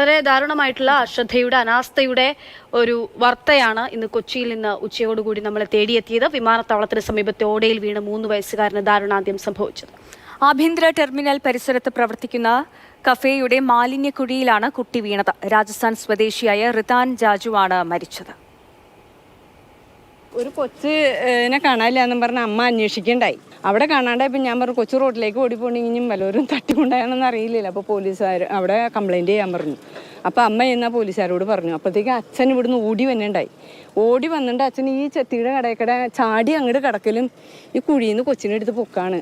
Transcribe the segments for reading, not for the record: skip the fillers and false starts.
വളരെ ദാരുണമായിട്ടുള്ള അശ്രദ്ധയുടെ അനാസ്ഥയുടെ ഒരു വാർത്തയാണ് ഇന്ന് കൊച്ചിയിൽ നിന്ന് ഉച്ചയോടുകൂടി നമ്മളെ തേടിയെത്തിയത്. വിമാനത്താവളത്തിന് സമീപത്തെ ഓടയിൽ വീണ് 3 വയസ്സുകാരന് ദാരുണാന്ത്യം സംഭവിച്ചത്. ആഭ്യന്തര ടെർമിനൽ പരിസരത്ത് പ്രവർത്തിക്കുന്ന കഫേയുടെ മാലിന്യക്കുഴിയിലാണ് കുട്ടി വീണത്. രാജസ്ഥാൻ സ്വദേശിയായ റിതാൻ ജാജുവാണ് മരിച്ചത്. ഒരു കൊച്ചിനെ കാണാനില്ല എന്നും പറഞ്ഞ അമ്മ അന്വേഷിക്കണ്ടായി. അവിടെ കാണാണ്ടായപ്പോൾ ഞാൻ പറഞ്ഞു കൊച്ചു റോഡിലേക്ക് ഓടിപ്പോണ്ടെങ്കിലും വല്ലവരും തട്ടിക്കൊണ്ടാണെന്ന് അറിയില്ല. അപ്പോൾ പോലീസുകാർ അവിടെ കംപ്ലൈൻറ്റ് ചെയ്യാൻ പറഞ്ഞു. അപ്പോൾ അമ്മ എന്നാൽ പോലീസുകാരോട് പറഞ്ഞു. അപ്പോഴത്തേക്ക് അച്ഛൻ ഇവിടുന്ന് ഓടി വന്നിട്ടുണ്ടായി. ഓടി വന്നിട്ട് അച്ഛൻ ഈ ചെത്തിയുടെ കടയ്ക്കട ചാടി അങ്ങോട്ട് കിടക്കലും ഈ കുഴിയിൽ നിന്ന് കൊച്ചിനെ എടുത്ത് പൊക്കാണ്.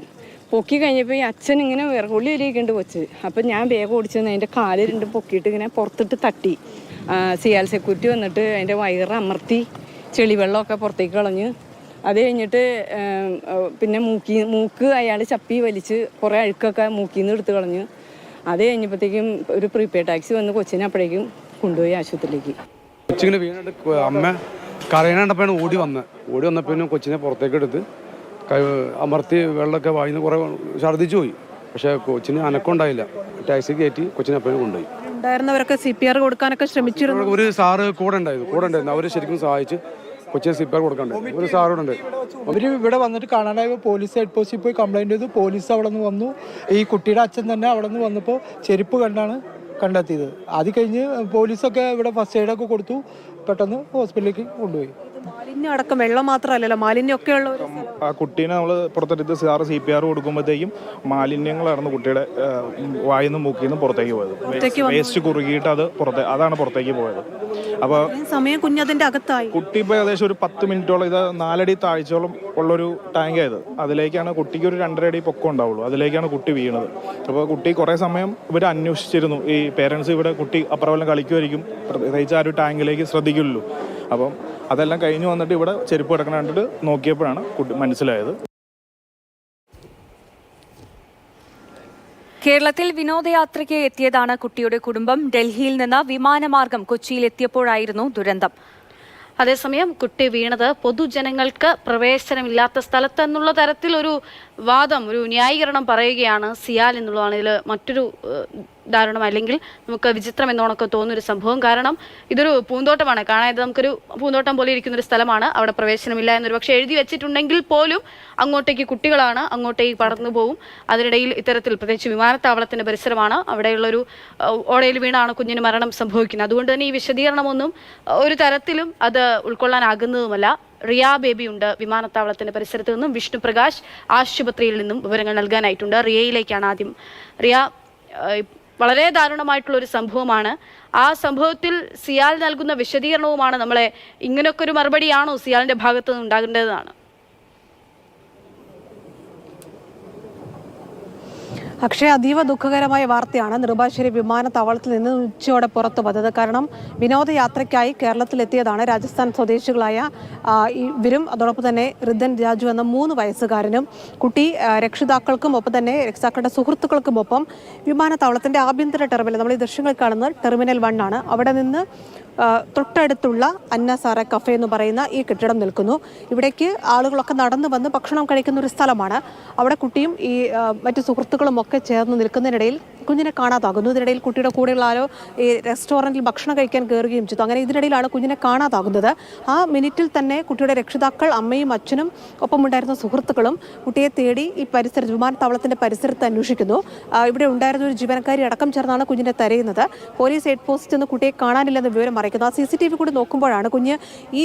പൊക്കി കഴിഞ്ഞപ്പോൾ ഈ അച്ഛൻ ഇങ്ങനെ വിറകൊള്ളി വരികയുണ്ട് കൊച്ച്. അപ്പം ഞാൻ വേഗം ഓടിച്ചെന്ന് അതിൻ്റെ കാല് രണ്ടും പൊക്കിയിട്ട് ഇങ്ങനെ പുറത്തിട്ട് തട്ടി. സിയാൽ സെക്യൂരിറ്റി വന്നിട്ട് അതിൻ്റെ വയറ് അമർത്തി ചെളിവെള്ളമൊക്കെ പുറത്തേക്ക് കളഞ്ഞ്. അത് കഴിഞ്ഞിട്ട് പിന്നെ മൂക്ക് അയാൾ ചപ്പി വലിച്ച് കുറേ അഴുക്കൊക്കെ മൂക്കിൽ നിന്ന് എടുത്ത് കളഞ്ഞു. അത് കഴിഞ്ഞപ്പോഴത്തേക്കും ഒരു പ്രീപെയ്ഡ് ടാക്സി വന്ന് കൊച്ചിനെ അപ്പോഴേക്കും കൊണ്ടുപോയി ആശുപത്രിയിലേക്ക്. കൊച്ചിങ്ങനെ വീണിട്ട് അമ്മ കരയണപ്പോഴാണ് ഓടി വന്നപ്പോഴും കൊച്ചിനെ പുറത്തേക്ക് എടുത്ത് അമർത്തി വെള്ളമൊക്കെ വായിന്ന് കുറേ ഛർദ്ദിച്ചു പോയി. പക്ഷേ കൊച്ചിന് അനക്കമുണ്ടായില്ല. ടാക്സി കയറ്റി കൊച്ചിനെ അപ്പോഴും കൊണ്ടുപോയി. ഉണ്ടായിരുന്നവരൊക്കെ CPR കൊടുക്കാനൊക്കെ ശ്രമിച്ചിരുന്നു. ഒരു സാറ് കൂടെ ഉണ്ടായിരുന്നു. അവർ ശരിക്കും സഹായിച്ച് കൊച്ചിനെ CPR കൊടുക്കണ്ടേ. ഒരു സാറോടുണ്ട്. അവർ ഇവിടെ വന്നിട്ട് കാണാനായപ്പോൾ പോലീസ് ഹെഡ് പോസ്റ്റിൽ പോയി കംപ്ലൈൻറ്റ് ചെയ്തു. പോലീസ് അവിടെ നിന്ന് വന്നു. ഈ കുട്ടിയുടെ അച്ഛൻ തന്നെ അവിടെ നിന്ന് വന്നപ്പോൾ ചെരുപ്പ് കണ്ടാണ് കണ്ടെത്തിയത്. അത് കഴിഞ്ഞ് പോലീസൊക്കെ ഇവിടെ ഫസ്റ്റ് എയ്ഡൊക്കെ കൊടുത്തു. പെട്ടെന്ന് ഹോസ്പിറ്റലിലേക്ക് കൊണ്ടുപോയി. മാലിന്യം അടക്കം വെള്ളം മാത്രമല്ലല്ലോ, മാലിന്യമൊക്കെ ഉള്ള ആ കുട്ടീനെ നമ്മൾ പുറത്തെടുത്ത് സാറ് CPR കൊടുക്കുമ്പോഴത്തേക്കും മാലിന്യങ്ങളായിരുന്നു കുട്ടിയുടെ വായിന്ന് മൂക്കിൽ നിന്ന് പുറത്തേക്ക് പോയത്. വേസ്റ്റ് കുറുകിയിട്ട് അതാണ് പുറത്തേക്ക് പോയത്. അപ്പോൾ സമയം കുഞ്ഞതിന്റെ അകത്തായി. കുട്ടി ഇപ്പോൾ ഏകദേശം ഒരു 10 മിനിറ്റോളം, ഇത് 4 അടി താഴ്ചയോളം ഉള്ളൊരു ടാങ്കായത്. അതിലേക്കാണ് കുട്ടിക്ക് ഒരു 2.5 അടി പൊക്കം ഉണ്ടാവുള്ളൂ. അതിലേക്കാണ് കുട്ടി വീണത്. അപ്പോൾ കുട്ടി കുറേ സമയം ഇവർ അന്വേഷിച്ചിരുന്നു. ഈ പേരൻസ് ഇവിടെ കുട്ടി അപ്പുറമെല്ലാം കളിക്കുമായിരിക്കും, പ്രത്യേകിച്ച് ആ ഒരു ടാങ്കിലേക്ക് ശ്രദ്ധിക്കുള്ളൂ. അപ്പം അതെല്ലാം കഴിഞ്ഞ് വന്നിട്ട് ഇവിടെ ചെരുപ്പ് കിടക്കണ കണ്ടിട്ട് നോക്കിയപ്പോഴാണ് കുട്ടി മനസ്സിലായത്. കേരളത്തിൽ വിനോദയാത്രയ്ക്ക് എത്തിയതാണ് കുട്ടിയുടെ കുടുംബം. ഡൽഹിയിൽ നിന്ന് വിമാനമാർഗം കൊച്ചിയിൽ എത്തിയപ്പോഴായിരുന്നു ദുരന്തം. അതേസമയം കുട്ടി വീണത് പൊതുജനങ്ങൾക്ക് പ്രവേശനമില്ലാത്ത സ്ഥലത്ത് എന്നുള്ള തരത്തിൽ ഒരു വാദം, ഒരു ന്യായീകരണം പറയുകയാണ് സിയാൽ എന്നുള്ളതാണ് ഇതിൽ മറ്റൊരു ദാരുണം, അല്ലെങ്കിൽ നമുക്ക് വിചിത്രം എന്നോണൊക്കെ തോന്നുന്നൊരു സംഭവം. കാരണം ഇതൊരു പൂന്തോട്ടമാണ്. കാണാതെ നമുക്കൊരു പൂന്തോട്ടം പോലെ ഇരിക്കുന്നൊരു സ്ഥലമാണ്. അവിടെ പ്രവേശനമില്ല എന്നൊരു പക്ഷേ എഴുതി വെച്ചിട്ടുണ്ടെങ്കിൽ പോലും അങ്ങോട്ടേക്ക് കുട്ടികളാണ്, അങ്ങോട്ടേക്ക് പടർന്നു പോകും. അതിനിടയിൽ ഇത്തരത്തിൽ, പ്രത്യേകിച്ച് വിമാനത്താവളത്തിൻ്റെ പരിസരമാണ്, അവിടെയുള്ളൊരു ഓടയിൽ വീണാണ് കുഞ്ഞിന് മരണം സംഭവിക്കുന്നത്. അതുകൊണ്ട് തന്നെ ഈ വിശദീകരണമൊന്നും ഒരു തരത്തിലും അത് ഉൾക്കൊള്ളാനാകുന്നതുമല്ല. റിയ ബേബി ഉണ്ട് വിമാനത്താവളത്തിന്റെ പരിസരത്ത് നിന്നും. വിഷ്ണു പ്രകാശ് ആശുപത്രിയിൽ നിന്നും വിവരങ്ങൾ നൽകാനായിട്ടുണ്ട്. റിയയിലേക്കാണ് ആദ്യം. റിയ, വളരെ ദാരുണമായിട്ടുള്ള ഒരു സംഭവമാണ്. ആ സംഭവത്തിൽ സിയാൽ നൽകുന്ന വിശദീകരണവുമാണ് നമ്മളെ, ഇങ്ങനെയൊക്കെ ഒരു മറുപടിയാണോ സിയാലിന്റെ ഭാഗത്ത് നിന്ന് ഉണ്ടാകേണ്ടതാണ്? അക്ഷയ, അതീവ ദുഃഖകരമായ വാർത്തയാണ് നെടുമ്പാശ്ശേരി വിമാനത്താവളത്തിൽ നിന്ന് ഉച്ചയോടെ പുറത്തു വന്നത്. കാരണം വിനോദയാത്രയ്ക്കായി കേരളത്തിലെത്തിയതാണ് രാജസ്ഥാൻ സ്വദേശികളായ ഇവരും അതോടൊപ്പം തന്നെ റിതൻ രാജു എന്ന 3 വയസ്സുകാരനും. കുട്ടി രക്ഷിതാക്കൾക്കും ഒപ്പം തന്നെ രക്ഷിതാക്കളുടെ സുഹൃത്തുക്കൾക്കും ഒപ്പം വിമാനത്താവളത്തിന്റെ ആഭ്യന്തര ടെർമിനൽ, നമ്മൾ ഈ ദൃശ്യങ്ങൾ കാണുന്നത് ടെർമിനൽ 1 ആണ്. അവിടെ നിന്ന് തൊട്ടടുത്തുള്ള അന്നസാര കഫേ എന്ന് പറയുന്ന ഈ കെട്ടിടം നിൽക്കുന്നു. ഇവിടേക്ക് ആളുകളൊക്കെ നടന്നു വന്ന് ഭക്ഷണം കഴിക്കുന്ന ഒരു സ്ഥലമാണ്. അവിടെ കുട്ടിയും ഈ മറ്റു സുഹൃത്തുക്കളും ഒക്കെ ചേർന്ന് നിൽക്കുന്നതിനിടയിൽ കുഞ്ഞിനെ കാണാതാകുന്നു. ഇതിനിടയിൽ കുട്ടിയുടെ കൂടെയുള്ള ആരോ ഈ റെസ്റ്റോറൻറ്റിൽ ഭക്ഷണം കഴിക്കാൻ കയറുകയും ചെയ്തു. അങ്ങനെ ഇതിനിടയിലാണ് കുഞ്ഞിനെ കാണാതാകുന്നത്. ആ മിനിറ്റിൽ തന്നെ കുട്ടിയുടെ രക്ഷിതാക്കൾ, അമ്മയും അച്ഛനും ഒപ്പമുണ്ടായിരുന്ന സുഹൃത്തുക്കളും കുട്ടിയെ തേടി ഈ പരിസരത്ത്, വിമാനത്താവളത്തിൻ്റെ പരിസരത്ത് അന്വേഷിക്കുന്നു. ഇവിടെ ഉണ്ടായിരുന്ന ഒരു ജീവനക്കാരി അടക്കം ചേർന്നാണ് കുഞ്ഞിനെ തെരയുന്നത്. പോലീസ് ഹെഡ് പോസ്റ്റ് നിന്ന് കുട്ടിയെ കാണാനില്ലെന്ന് വിവരം അറിയിക്കുന്നു. ആ CCTV കൂടി നോക്കുമ്പോഴാണ് കുഞ്ഞ് ഈ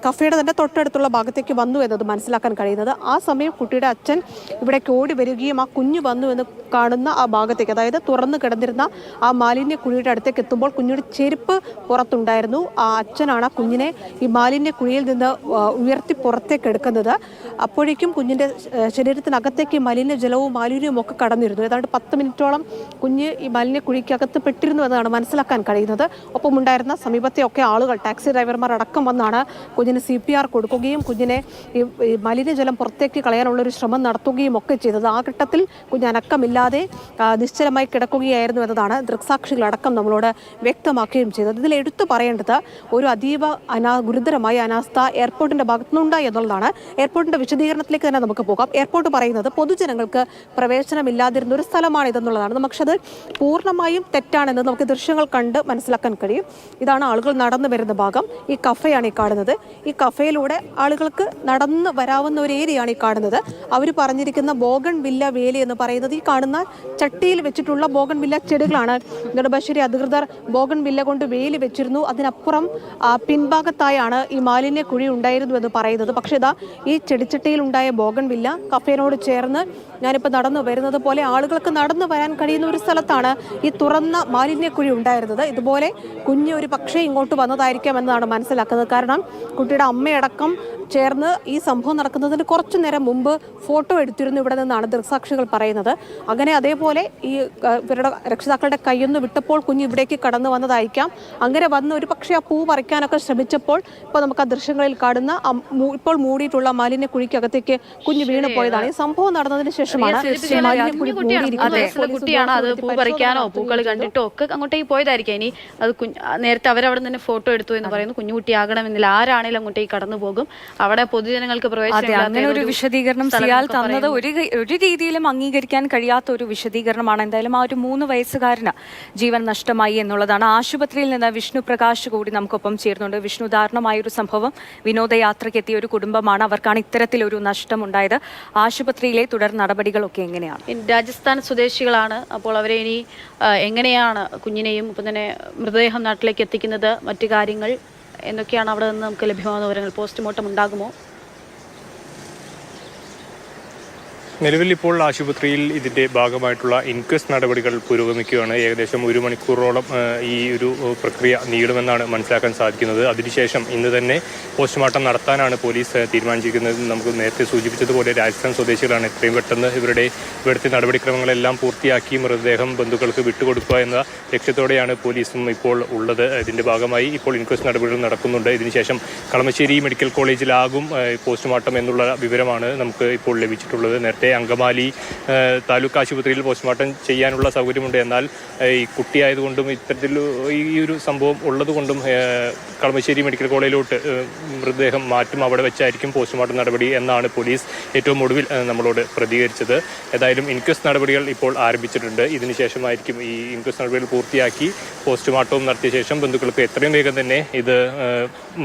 കഫേയുടെ തന്നെ തൊട്ടടുത്തുള്ള ഭാഗത്തേക്ക് വന്നു എന്നത് മനസ്സിലാക്കാൻ കഴിയുന്നത്. ആ സമയം കുട്ടിയുടെ അച്ഛൻ ഇവിടേക്ക് ഓടി വരികയും ആ കുഞ്ഞ് വന്നു എന്ന് കാണുന്ന ആ ഭാഗത്തേക്ക്, അതായത് തുറന്നു കിടന്നിരുന്ന ആ മാലിന്യ കുഴിയുടെ അടുത്തേക്ക് എത്തുമ്പോൾ കുഞ്ഞിയുടെ ചെരുപ്പ് പുറത്തുണ്ടായിരുന്നു. ആ അച്ഛനാണ് ആ കുഞ്ഞിനെ ഈ മാലിന്യ കുഴിയിൽ നിന്ന് ഉയർത്തി പുറത്തേക്ക് എടുക്കുന്നത്. അപ്പോഴേക്കും കുഞ്ഞിൻ്റെ ശരീരത്തിനകത്തേക്ക് മലിനജലവും മാലിന്യവും ഒക്കെ കടന്നിരുന്നു. ഏതാണ്ട് 10 മിനിറ്റോളം കുഞ്ഞ് ഈ മാലിന്യ കുഴിക്കകത്ത് പെട്ടിരുന്നു എന്നതാണ് മനസ്സിലാക്കാൻ കഴിയുന്നത്. ഒപ്പമുണ്ടായിരുന്ന സമീപത്തെ ഒക്കെ ആളുകൾ, ടാക്സി ഡ്രൈവർമാർ അടക്കം വന്നാണ് കുഞ്ഞിന് CPR കൊടുക്കുകയും കുഞ്ഞിനെ ഈ മലിനജലം പുറത്തേക്ക് കളയാനുള്ളൊരു ശ്രമം നടത്തുകയും ഒക്കെ ചെയ്തത്. ആ ഘട്ടത്തിൽ കുഞ്ഞ് അനക്കമില്ലാതെ നിശ്ചലമായി കിടക്കുകയായിരുന്നു എന്നതാണ് ദൃക്സാക്ഷികളടക്കം നമ്മളോട് വ്യക്തമാക്കുകയും ചെയ്തത്. ഇതിൽ എടുത്തു പറയേണ്ടത് ഒരു അതീവ ഗുരുതരമായ അനാസ്ഥ എയർപോർട്ടിന്റെ ഭാഗത്തുനിന്നുണ്ടായി എന്നുള്ളതാണ്. എയർപോർട്ടിന്റെ വിശദീകരണത്തിലേക്ക് തന്നെ നമുക്ക് പോകാം. എയർപോർട്ട് പറയുന്നത് പൊതുജനങ്ങൾക്ക് പ്രവേശനമില്ലാതിരുന്ന ഒരു സ്ഥലമാണ് ഇതെന്നുള്ളതാണ്. പക്ഷെ അത് പൂർണ്ണമായും തെറ്റാണെന്ന് നമുക്ക് ദൃശ്യങ്ങൾ കണ്ട് മനസ്സിലാക്കാൻ കഴിയും. ഇതാണ് ആളുകൾ നടന്നു വരുന്ന ഭാഗം. ഈ കഫയാണ് ഈ കാണുന്നത്. ഈ കഫയിലൂടെ ആളുകൾക്ക് നടന്നു വരാവുന്ന ഒരു ഏരിയയാണ് ഈ കാണുന്നത്. അവർ പറഞ്ഞിരിക്കുന്ന ബോഗൺ വില്ല വേലി എന്ന് പറയുന്നത് ഈ കാണുന്ന ചട്ടിയിൽ വെച്ചിട്ടുള്ള ബോഗൺ വില്ല ചെടികളാണ്. നെടുമ്പാശ്ശേരി അധികൃതർ ബോഗൺ വില്ല കൊണ്ട് വേലി വെച്ചിരുന്നു. അതിനപ്പുറം പിൻഭാഗത്തായാണ് ഈ മാലിന്യ കുഴി ഉണ്ടായിരുന്നു എന്ന് പറയുന്നത്. പക്ഷേ ഇതാ ഈ ചെടിച്ചട്ടിയിൽ ഉണ്ടായ ബോഗൺ വില്ല കഫേനോട് ചേർന്ന് ഞാനിപ്പോൾ നടന്നു വരുന്നത് പോലെ ആളുകൾക്ക് നടന്നു വരാൻ കഴിയുന്ന ഒരു സ്ഥലത്താണ് ഈ തുറന്ന മാലിന്യക്കുഴി ഉണ്ടായിരുന്നത്. ഇതുപോലെ കുഞ്ഞ് ഒരു പക്ഷേ ഇങ്ങോട്ട് വന്നതായിരിക്കാം എന്നതാണ് മനസ്സിലാക്കുന്നത്. കാരണം കുട്ടിയുടെ അമ്മയടക്കം ചേർന്ന് ഈ സംഭവം നടക്കുന്നതിന് കുറച്ചു നേരം മുമ്പ് ഫോട്ടോ എടുത്തിരുന്നു ഇവിടെ നിന്നാണ് ദൃക്സാക്ഷികൾ പറയുന്നത്. അങ്ങനെ അതേപോലെ ഈ ഇവരുടെ രക്ഷിതാക്കളുടെ കയ്യൊന്ന് വിട്ടപ്പോൾ കുഞ്ഞ് ഇവിടേക്ക് കടന്നു വന്നതായിരിക്കാം. അങ്ങനെ വന്ന് ഒരു പക്ഷേ ആ പൂ പറിക്കാനൊക്കെ ശ്രമിച്ചപ്പോൾ ഇപ്പോൾ നമുക്ക് ആ ദൃശ്യങ്ങളിൽ കാണുന്ന ഇപ്പോൾ മൂടിയിട്ടുള്ള മാലിന്യ കുഴിക്കകത്തേക്ക് കുഞ്ഞ് വീണ് പോയതാണ്. ഈ സംഭവം നടന്നതിന് ശേഷമാണ് കുട്ടിയാണ് അത് പൂ പറിക്കാനോ പൂക്കൾ കണ്ടിട്ടോ ഒക്കെ അങ്ങോട്ടേക്ക് പോയതായിരിക്കാം. ഇനി അത് നേരത്തെ അവരവിടെ നിന്ന് ഫോട്ടോ എടുത്തു എന്ന് പറയുന്നു. കുഞ്ഞുകുട്ടിയാകണമെന്നില്ല, ആരാണേലും അങ്ങോട്ടേക്ക് കടന്നു പോകും. അവിടെ പൊതുജനങ്ങൾക്ക് അങ്ങനെ ഒരു വിശദീകരണം സിയാൽ തന്നത് ഒരു രീതിയിലും അംഗീകരിക്കാൻ കഴിയാത്ത ഒരു വിശദീകരണമാണ്. എന്തായാലും ആ ഒരു 3 വയസ്സുകാരന് ജീവൻ നഷ്ടമായി എന്നുള്ളതാണ്. ആശുപത്രിയിൽ നിന്ന് വിഷ്ണു പ്രകാശ് കൂടി നമുക്കൊപ്പം ചേർന്നുണ്ട്. വിഷ്ണു, ദാരുണമായൊരു സംഭവം, വിനോദയാത്രയ്ക്ക് എത്തിയ ഒരു കുടുംബമാണ്, അവർക്കാണ് ഇത്തരത്തിലൊരു നഷ്ടം ഉണ്ടായത്. ആശുപത്രിയിലെ തുടർ നടപടികളൊക്കെ എങ്ങനെയാണ്? രാജസ്ഥാൻ സ്വദേശികളാണ്. അപ്പോൾ അവരെ ഇനി എങ്ങനെയാണ് കുഞ്ഞിനെയും ഇപ്പം തന്നെ മൃതദേഹം നാട്ടിലേക്ക് എത്തിക്കുന്നത്, മറ്റു കാര്യങ്ങൾ എന്തൊക്കെയാണ് അവിടെ നിന്ന് നമുക്ക് ലഭ്യമാകുന്ന വിവരങ്ങൾ? പോസ്റ്റ്മോർട്ടം ഉണ്ടാകുമോ? നിലവിൽ ഇപ്പോൾ ആശുപത്രിയിൽ ഇതിൻ്റെ ഭാഗമായിട്ടുള്ള ഇൻക്വസ്റ്റ് നടപടികൾ പുരോഗമിക്കുകയാണ്. ഏകദേശം 1 മണിക്കൂറോളം ഈ ഒരു പ്രക്രിയ നീളുമെന്നാണ് മനസ്സിലാക്കാൻ സാധിക്കുന്നത്. അതിനുശേഷം ഇന്ന് തന്നെ പോസ്റ്റ്മോർട്ടം നടത്താനാണ് പോലീസ് തീരുമാനിച്ചിരിക്കുന്നത്. നമുക്ക് നേരത്തെ സൂചിപ്പിച്ചതുപോലെ രാജസ്ഥാൻ സ്വദേശികളാണ്. എത്രയും പെട്ടെന്ന് ഇവിടുത്തെ നടപടിക്രമങ്ങളെല്ലാം പൂർത്തിയാക്കി മൃതദേഹം ബന്ധുക്കൾക്ക് വിട്ടുകൊടുക്കുക എന്ന ലക്ഷ്യത്തോടെയാണ് പോലീസും ഇപ്പോൾ ഉള്ളത്. ഇതിൻ്റെ ഭാഗമായി ഇപ്പോൾ ഇൻക്വസ്റ്റ് നടപടികൾ നടക്കുന്നുണ്ട്. ഇതിനുശേഷം കളമശ്ശേരി മെഡിക്കൽ കോളേജിലാകും പോസ്റ്റ്മോർട്ടം എന്നുള്ള വിവരമാണ് നമുക്ക് ഇപ്പോൾ ലഭിച്ചിട്ടുള്ളത്. നേരത്തെ അങ്കമാലി താലൂക്ക് ആശുപത്രിയിൽ പോസ്റ്റ്മോർട്ടം ചെയ്യാനുള്ള സൗകര്യമുണ്ട്. എന്നാൽ ഈ കുട്ടിയായതുകൊണ്ടും ഇത്തരത്തിൽ ഈ ഒരു സംഭവം ഉള്ളതുകൊണ്ടും കളമശ്ശേരി മെഡിക്കൽ കോളേജിലോട്ട് മൃതദേഹം മാറ്റും. അവിടെ വെച്ചായിരിക്കും പോസ്റ്റ്മോർട്ടം നടപടി എന്നാണ് പോലീസ് ഏറ്റവും ഒടുവിൽ നമ്മളോട് പ്രതികരിച്ചത്. ഏതായാലും ഇൻക്വസ്റ്റ് നടപടികൾ ഇപ്പോൾ ആരംഭിച്ചിട്ടുണ്ട്. ഇതിനുശേഷമായിരിക്കും ഈ ഇൻക്വസ്റ്റ് നടപടികൾ പൂർത്തിയാക്കി പോസ്റ്റ്മോർട്ടവും നടത്തിയ ശേഷം ബന്ധുക്കൾക്ക് എത്രയും വേഗം തന്നെ ഇത്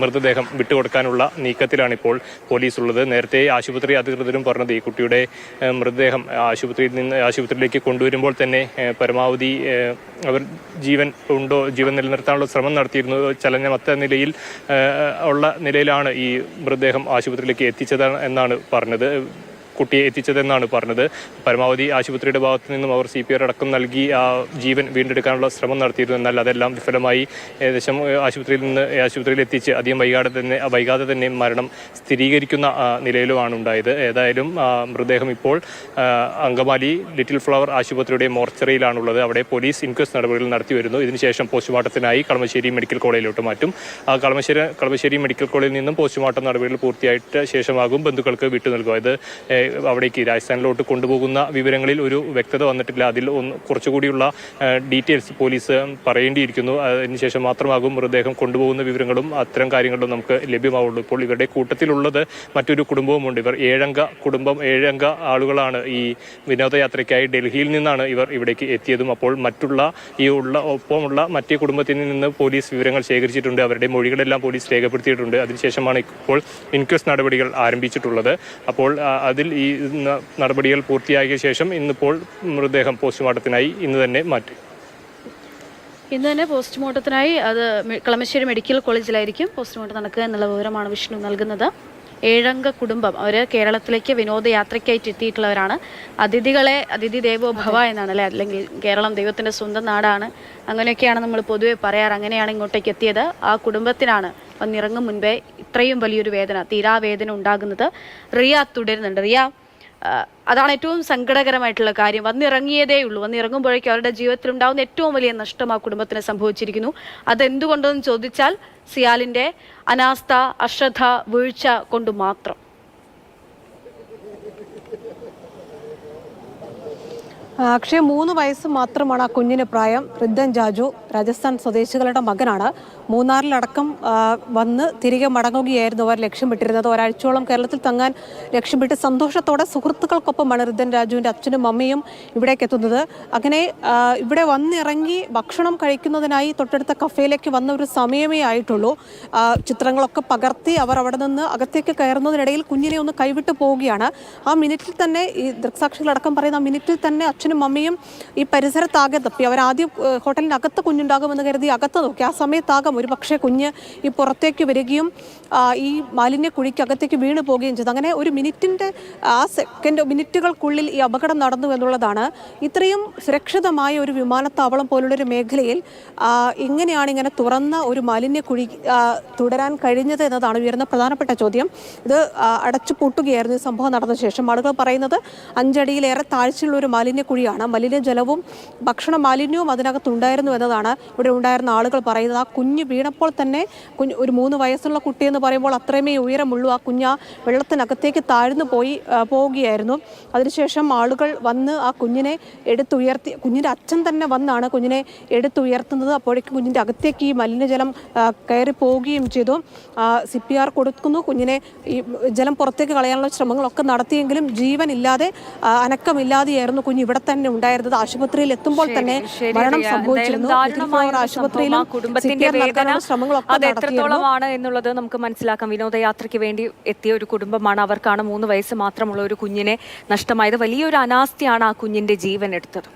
മൃതദേഹം വിട്ടുകൊടുക്കാനുള്ള നീക്കത്തിലാണ് ഇപ്പോൾ പോലീസ് ഉള്ളത്. നേരത്തെ ആശുപത്രി അധികൃതരും പറഞ്ഞത് ഈ കുട്ടിയുടെ മൃതദേഹം ആശുപത്രിയിലേക്ക് കൊണ്ടുവരുമ്പോൾ തന്നെ പരമാവധി അവർ ജീവൻ നിലനിർത്താനുള്ള ശ്രമം നടത്തിയിരുന്നു. ചലനമത്ത നിലയിൽ ഉള്ള നിലയിലാണ് ഈ മൃതദേഹം ആശുപത്രിയിലേക്ക് എത്തിച്ചത് എന്നാണ് പറഞ്ഞത്. കുട്ടിയെ എത്തിച്ചതെന്നാണ് പറഞ്ഞത്. പരമാവധി ആശുപത്രിയുടെ ഭാഗത്തു നിന്നും അവർ CPR അടക്കം നൽകി ആ ജീവൻ വീണ്ടെടുക്കാനുള്ള ശ്രമം നടത്തിയിരുന്നു. എന്നാൽ അതെല്ലാം വിഫലമായി. ഏകദേശം ആശുപത്രിയിൽ എത്തിച്ച് അധികം വൈകാതെ തന്നെ മരണം സ്ഥിരീകരിക്കുന്ന നിലയിലുമാണ് ഉണ്ടായത്. ഏതായാലും മൃതദേഹം ഇപ്പോൾ അങ്കമാലി ലിറ്റിൽ ഫ്ലവർ ആശുപത്രിയുടെ മോർച്ചറിയിലാണുള്ളത്. അവിടെ പോലീസ് ഇൻക്വസ്റ്റ് നടപടികൾ നടത്തി വരുന്നു. ഇതിനുശേഷം പോസ്റ്റ്മോർട്ടത്തിനായി കളമശ്ശേരി മെഡിക്കൽ കോളേജിലോട്ട് മാറ്റും. കളമശ്ശേരി മെഡിക്കൽ കോളേജിൽ നിന്നും പോസ്റ്റ്മോർട്ടം നടപടികൾ പൂർത്തിയായിട്ട് ശേഷമാകും ബന്ധുക്കൾക്ക് വിട്ടു നൽകുക. ഇത് അവിടേക്ക് രാജസ്ഥാനിലോട്ട് കൊണ്ടുപോകുന്ന വിവരങ്ങളിൽ ഒരു വ്യക്തത വന്നിട്ടില്ല. അതിൽ കുറച്ചുകൂടിയുള്ള ഡീറ്റെയിൽസ് പോലീസ് പറയേണ്ടിയിരിക്കുന്നു. അതിനുശേഷം മാത്രമാകും മൃതദേഹം കൊണ്ടുപോകുന്ന വിവരങ്ങളും അത്തരം കാര്യങ്ങളും നമുക്ക് ലഭ്യമാവുള്ളൂ. ഇപ്പോൾ ഇവരുടെ കൂട്ടത്തിലുള്ളത് മറ്റൊരു കുടുംബവുമുണ്ട്. ഇവർ 7 അംഗ ആളുകളാണ്. ഈ വിനോദയാത്രയ്ക്കായി ഡൽഹിയിൽ നിന്നാണ് ഇവർ ഇവിടേക്ക് എത്തിയതും. അപ്പോൾ ഒപ്പമുള്ള മറ്റേ കുടുംബത്തിൽ നിന്ന് പോലീസ് വിവരങ്ങൾ ശേഖരിച്ചിട്ടുണ്ട്. അവരുടെ മൊഴികളെല്ലാം പോലീസ് രേഖപ്പെടുത്തിയിട്ടുണ്ട്. അതിനുശേഷമാണ് ഇപ്പോൾ ഇൻക്വസ്റ്റ് നടപടികൾ ആരംഭിച്ചിട്ടുള്ളത്. അപ്പോൾ അതിൽ ഈ നടപടികൾ പൂർത്തിയാക്കിയ ശേഷം ഇന്നിപ്പോൾ മൃതദേഹം പോസ്റ്റ്മോർട്ടത്തിനായി ഇന്ന് തന്നെ മാറ്റി. ഇന്ന് തന്നെ പോസ്റ്റ്മോർട്ടത്തിനായി അത് കളമശ്ശേരി മെഡിക്കൽ കോളേജിലായിരിക്കും പോസ്റ്റ്മോർട്ടം നടക്കുക എന്നുള്ള വിവരമാണ് വിഷ്ണു നൽകുന്നത്. 7 കുടുംബം അവർ കേരളത്തിലേക്ക് വിനോദയാത്രയ്ക്കായിട്ട് എത്തിയിട്ടുള്ളവരാണ്. അതിഥി ദേവോ ഭവ എന്നാണ് അല്ലേ, അല്ലെങ്കിൽ കേരളം ദൈവത്തിൻ്റെ സ്വന്തം നാടാണ്, അങ്ങനെയൊക്കെയാണ് നമ്മൾ പൊതുവെ പറയാറ്. അങ്ങനെയാണ് ഇങ്ങോട്ടേക്ക് എത്തിയത്. ആ കുടുംബത്തിനാണ് വന്നിറങ്ങും മുൻപേ ഇത്രയും വലിയൊരു തീരാവേദന ഉണ്ടാകുന്നത്. റിയ തുടരുന്നുണ്ട്. റിയ, അതാണ് ഏറ്റവും സങ്കടകരമായിട്ടുള്ള കാര്യം. വന്നിറങ്ങിയതേ ഉള്ളൂ. വന്നിറങ്ങുമ്പോഴേക്കും അവരുടെ ജീവിതത്തിൽ ഉണ്ടാകുന്ന ഏറ്റവും വലിയ നഷ്ടം ആ കുടുംബത്തിന് സംഭവിച്ചിരിക്കുന്നു. അതെന്തുകൊണ്ടെന്ന് ചോദിച്ചാൽ സിയാലിൻ്റെ അനാസ്ഥ, അശ്രദ്ധ, വീഴ്ച കൊണ്ട് മാത്രം. അക്ഷയ് 3 വയസ്സ് മാത്രമാണ് ആ കുഞ്ഞിന് പ്രായം. റിദ്ധൻ ജാജു രാജസ്ഥാൻ സ്വദേശികളുടെ മകനാണ്. മൂന്നാറിലടക്കം വന്ന് തിരികെ മടങ്ങുകയായിരുന്നു അവർ ലക്ഷ്യമിട്ടിരുന്നത്. ഒരാഴ്ചയോളം കേരളത്തിൽ തങ്ങാൻ ലക്ഷ്യമിട്ട് സന്തോഷത്തോടെ സുഹൃത്തുക്കൾക്കൊപ്പമാണ് റിദ്ധൻ രാജുവിൻ്റെ അച്ഛനും അമ്മയും ഇവിടേക്ക് എത്തുന്നത്. അങ്ങനെ ഇവിടെ വന്നിറങ്ങി ഭക്ഷണം കഴിക്കുന്നതിനായി തൊട്ടടുത്ത കഫേയിലേക്ക് വന്ന ഒരു സമയമേ ആയിട്ടുള്ളൂ. ചിത്രങ്ങളൊക്കെ പകർത്തി അവർ അവിടെ നിന്ന് അകത്തേക്ക് കയറുന്നതിനിടയിൽ കുഞ്ഞിനെ ഒന്ന് കൈവിട്ട് പോവുകയാണ്. ആ മിനിറ്റിൽ തന്നെ ഈ ദൃക്സാക്ഷികളടക്കം പറയുന്ന ആ മിനിറ്റിൽ തന്നെ അച്ഛനും അമ്മയും ഈ പരിസരത്താകെ തപ്പി. അവരാദ്യം ഹോട്ടലിനകത്ത് കുഞ്ഞുണ്ടാകുമെന്ന് കരുതി അകത്ത് നോക്കി. ആ സമയത്താകും ഒരു പക്ഷേ കുഞ്ഞ് ഈ പുറത്തേക്ക് വരികയും ഈ മാലിന്യ കുഴിക്കകത്തേക്ക് വീണ് പോവുകയും ചെയ്തു. അങ്ങനെ ഒരു മിനിറ്റിൻ്റെ മിനിറ്റുകൾക്കുള്ളിൽ ഈ അപകടം നടന്നു എന്നുള്ളതാണ്. ഇത്രയും സുരക്ഷിതമായ ഒരു വിമാനത്താവളം പോലുള്ളൊരു മേഖലയിൽ എങ്ങനെയാണ് ഇങ്ങനെ തുറന്ന ഒരു മാലിന്യ കുഴി തുടരാൻ കഴിഞ്ഞത് എന്നതാണ് ഉയർന്ന പ്രധാനപ്പെട്ട ചോദ്യം. ഇത് അടച്ചു പൂട്ടുകയായിരുന്നു ഈ സംഭവം നടന്ന ശേഷം. ആളുകൾ പറയുന്നത് 5 അടിയിലേറെ താഴ്ചയുള്ള ഒരു മാലിന്യ കുഴിയാണ്. മലിനജലവും ഭക്ഷണ മാലിന്യവും അതിനകത്തുണ്ടായിരുന്നു എന്നതാണ് ഇവിടെ ഉണ്ടായിരുന്ന ആളുകൾ പറയുന്നത്. ആ കുഞ്ഞ് വീണപ്പോൾ തന്നെ ഒരു 3 വയസ്സുള്ള കുട്ടിയെന്ന് പറയുമ്പോൾ അത്രയുമേ ഉയരമുള്ളൂ. ആ കുഞ്ഞ് വെള്ളത്തിനകത്തേക്ക് താഴ്ന്നു പോവുകയായിരുന്നു. അതിനുശേഷം ആളുകൾ വന്ന് ആ കുഞ്ഞിനെ എടുത്തുയർത്തി, കുഞ്ഞിൻ്റെ അച്ഛൻ തന്നെ വന്നാണ് കുഞ്ഞിനെ എടുത്തുയർത്തുന്നത്. അപ്പോഴേക്കും കുഞ്ഞിൻ്റെ അകത്തേക്ക് ഈ മലിനജലം കയറി പോവുകയും ചെയ്തു. CPR കൊടുക്കുന്നു. കുഞ്ഞിനെ ഈ ജലം പുറത്തേക്ക് കളയാനുള്ള ശ്രമങ്ങളൊക്കെ നടത്തിയെങ്കിലും ജീവനില്ലാതെ അനക്കമില്ലാതെയായിരുന്നു കുഞ്ഞ് ഇവിടെ തന്നെ ഉണ്ടായിരുന്നത്. ആശുപത്രിയിൽ എത്തുമ്പോൾ തന്നെ മരണം സംഭവിച്ചിരുന്നു. ആശുപത്രിയിലും ശ്രമങ്ങളൊക്കെ അത് എത്രത്തോളമാണ് എന്നുള്ളത് നമുക്ക് മനസ്സിലാക്കാം. വിനോദയാത്രയ്ക്ക് വേണ്ടി എത്തിയ ഒരു കുടുംബമാണ്. അവർക്കാണ് 3 വയസ്സ് മാത്രമുള്ള ഒരു കുഞ്ഞിനെ നഷ്ടമായത്. വലിയൊരു അനാസ്ഥയാണ് ആ കുഞ്ഞിന്റെ ജീവൻ എടുത്തത്.